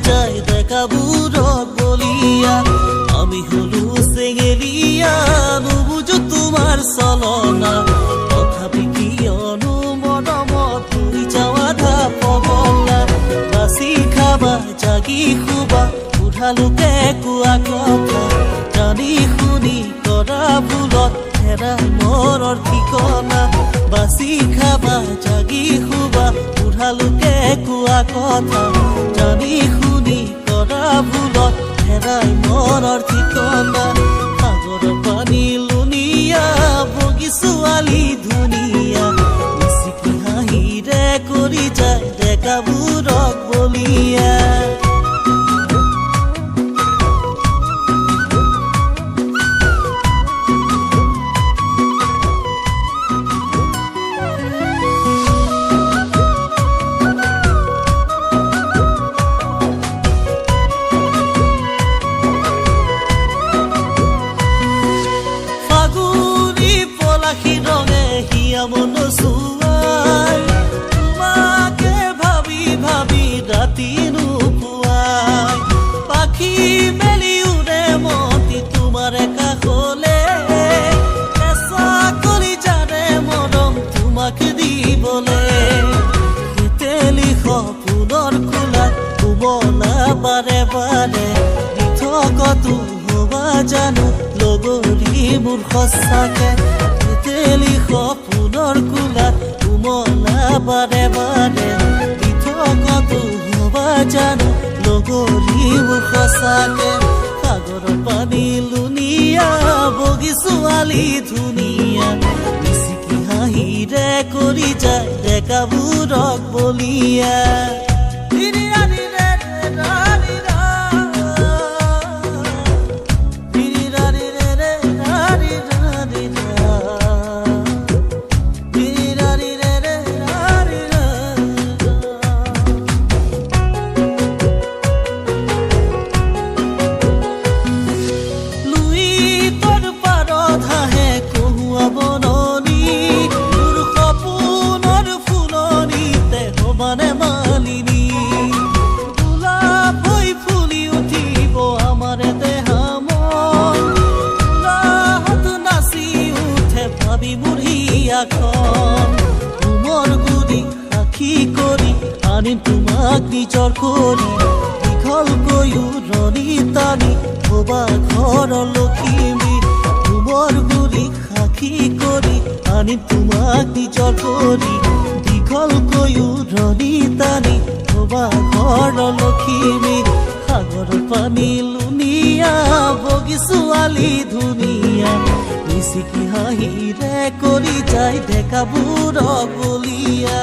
যায় দেখাবোৰক বলিয়া আমি হলো চেঙেলিয়া নুবুজো তোমাৰ চলনা তথাপি কিয়নো মৰমত হৈ যাওঁ আধা পগলা বাচি খাবা জাগি শুবা বুঢ়ালোকে কোৱা কথা জানি শুনি কৰা ভুলত হেৰাই মনৰ ঠিকনা বাচি খাবা জাগি শুবা বুঢ়ালোকে কোৱা কথা জানি শুনি কৰা ভুলত হেৰাই মনৰ ঠিকনা সাগৰৰ পানী লুনিয়া বগী ছোৱালী ধুনীয়া মিচিকি হাঁহিৰে কৰি যায় ডেকাবোৰক বলিয়া মন চুৱাই তোমাকে ভাবি ভাবি ৰাতি নুপুৱাই পাখি মেলি উৰে মতি তোমাৰ কাষলে এচা কৰি যাৰে মৰম তোমাক দিবলে তেলি সপোনৰ খোলাত কোমলা বাৰে বাৰে মিঠকতো হবা জানো লগৰী মোৰ সঁচাকে তেলি সপোনৰ কোলাত কোমলা বাৰে বাৰে মিঠকতো হবা জানো লগৰী মোৰ সঁচাকে সাগৰৰ পানী লুনিয়া বগী ছোৱালী ধুনীয়া মিচিকি হাঁহিৰে কৰি যায় ডেকাবোৰক বলিয়া তোমাৰ গুৰি সাক্ষী কৰি আনিম তোমাক নিজৰ কৰি দীঘলকৈ ৰণী টানি হবা ঘৰৰ লখিমী তোমাৰ গুৰি সাক্ষী কৰি আনিম তোমাক নিজৰ কৰি দীঘলকৈ ৰণী টানি হবা ঘৰৰ লখিমী সাগৰৰ পানী লুনিয়া বগী ছোৱালী ধুনীয়া মিচিকি হাঁহিৰে কৰি যায় ডেকাবোৰক বলিয়া